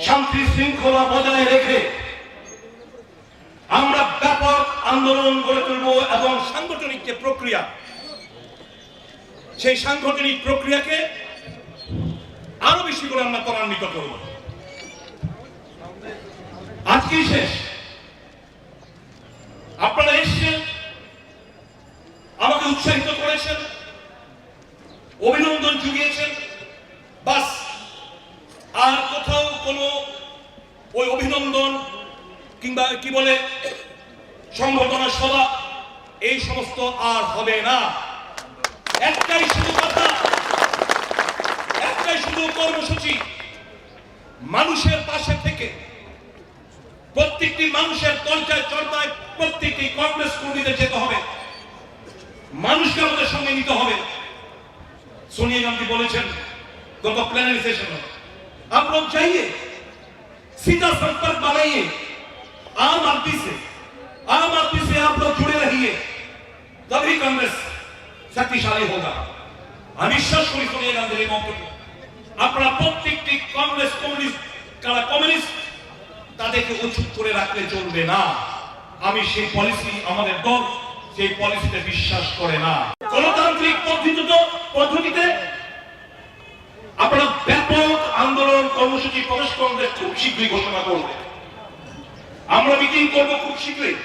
শান্তি শৃঙ্খলা বজায় রেখে আমরা ব্যাপক আন্দোলন গড়ে তুলব এবং সাংগঠনিক যে প্রক্রিয়া, সেই সাংগঠনিক প্রক্রিয়াকে আরো বেশি করে আমরা ত্বরান্বিত করব। আজকেই শেষ। আপনারা এসেছেন, আমাকে উৎসাহিত করেছেন, অভিনন্দন জুগিয়েছেন, বাস আর কোথাও কোনো ওই অভিনন্দন কিংবা কি বলে সংবর্ধনা সভা এই সমস্ত আর হবে না। একটাই শুধু কথা, একটাই শুধু কর্মসূচি, মানুষের পাশে থেকে প্রত্যেকটি মানুষের তর্জায় চর্চায় প্রত্যেকটি কংগ্রেস কর্মীদের যেতে হবে, মানুষকে আমাদের সঙ্গে নিতে হবে। सोनिया गांधी बोलेছেন गत प्लेनरी सेशन में, आप लोग जाइए, सीधा संपर्क बनाइए आम आदमी से आप लोग जुड़े रहिए, तभी कांग्रेस शक्तिशाली होगा। আমি বিশ্বাস করি সোনিয়া গান্ধীর এই মন্তব্য আপনারা প্রত্যেকটি কংগ্রেস কমিউনিস্ট তাদেরকে উচ্চুত করে রাখতে চলবে না। আমি সেই পলিসি, আমাদের দল সেই পলিসিতে বিশ্বাস করে না। গণতান্ত্রিক পদ্ধতিতে আপনারা ব্যাপক আন্দোলন কর্মসূচি প্রদেশ কংগ্রেস খুব শীঘ্রই ঘোষণা করবে। আমরা মিটিং করব খুব শীঘ্রই,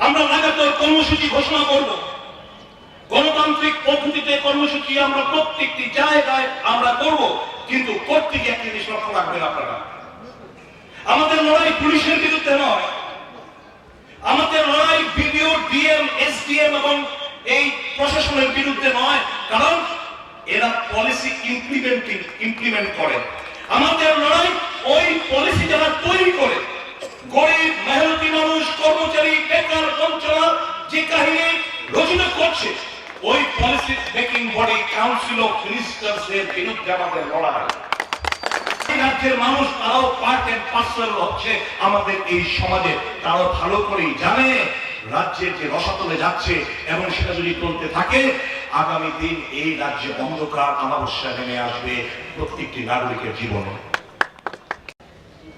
আমরা লাগাতার কর্মসূচি ঘোষণা করব। গণতান্ত্রিক পদ্ধতিতে কর্মসূচি আমরা প্রত্যেকটি জায়গায় আমরা করব, কিন্তু করতে গিয়ে একটি জিনিস লক্ষ্য রাখবেন আপনারা, আমাদের লড়াই পুলিশের বিরুদ্ধে নয়, আমাদের লড়াই বিডিও, ডিএম, এসডিএম এবং এই প্রশাসনের বিরুদ্ধে নয়, কারণ এরা পলিসি ইমপ্লিমেন্ট করে। আমাদের লড়াই ওই পলিসি যারা তৈরি করে, গরিব মেহনতি মানুষ, কর্মচারী, বেকার, বঞ্চনা যে কাহিনী রচনা করছে, ওই policy making body council of ministers এর বিরুদ্ধে আমাদের লড়াই। রাজ্যের মানুষ তারাও পার্ট এন্ড পার্সেল হচ্ছে আমাদের এই সমাজে, তারাও ভালো করেই জানে রাজ্যের যে রসাতলে যাচ্ছে এবং সেটা যদি চলতে থাকে আগামী দিন এই রাজ্যে অন্ধকার অমাবস্যা নেমে আসবে প্রত্যেকটি নাগরিকের জীবনে।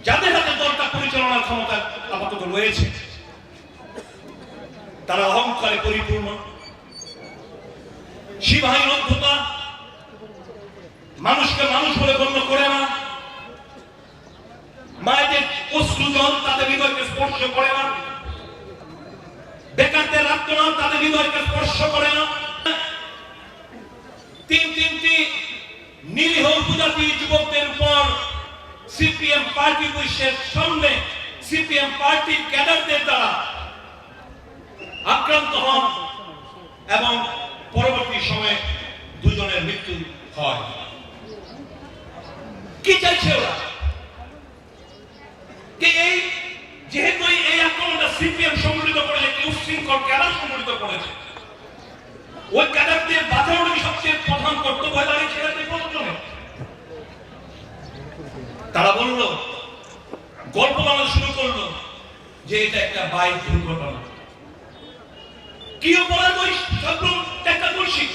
যাদের হাতে দলটা পরিচালনার ক্ষমতা আপাতত রয়েছে তারা অহংকারে পরিপূর্ণ, শিবাহীন অন্ধতা, মানুষকে মানুষ বলে গণ্য করে না, মায়েদের অশ্রুজল তাদের হৃদয়কে স্পর্শ করে না, বেকারদের আত্মনাদ তাদের হৃদয়কে স্পর্শ করে না। তিনটি নিরীহ উপজাতি যুবকদের উপর সিপিএম পার্টি অফিসের সামনে সিপিএম পার্টির ক্যাডারদের দ্বারা আক্রান্ত হন এবং পরবর্তী সময়ে দুজনের মৃত্যু হয়। কি চাইছে ওরা? এই যেহেতু এই আক্রমণটা সিপিএম সংগঠিত করেছে, উচ্ছৃঙ্খল ক্যাডার সংগঠিত করেছে, ওই ক্যাডারদের বাঁচানোর সবচেয়ে প্রধান কর্তব্য দাঁড়িয়েছে প্রশাসনে। তারা বলল, গল্প বলা শুরু করলো যে এটা একটা বাইক দুর্ঘটনা। কি অপরাধ ওই একটা দোষী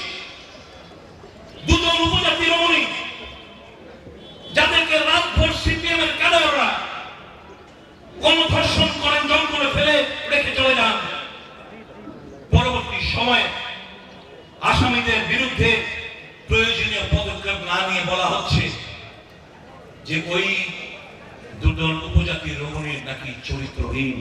দুজন উপজাতি রমণী যাদেরকে রাতভর সিপিএম এর ক্যাডাররা গণধর্ষণ করেন, জঙ্গলে ফেলে রেখে চলে যান। পরবর্তী সময়ে আসামিদের বিরুদ্ধে প্রয়োজনীয় পদক্ষেপ না নিয়ে বলা হচ্ছে যে ওই দুজন উপজাতি রমণীর নাকি চরিত্রহীন।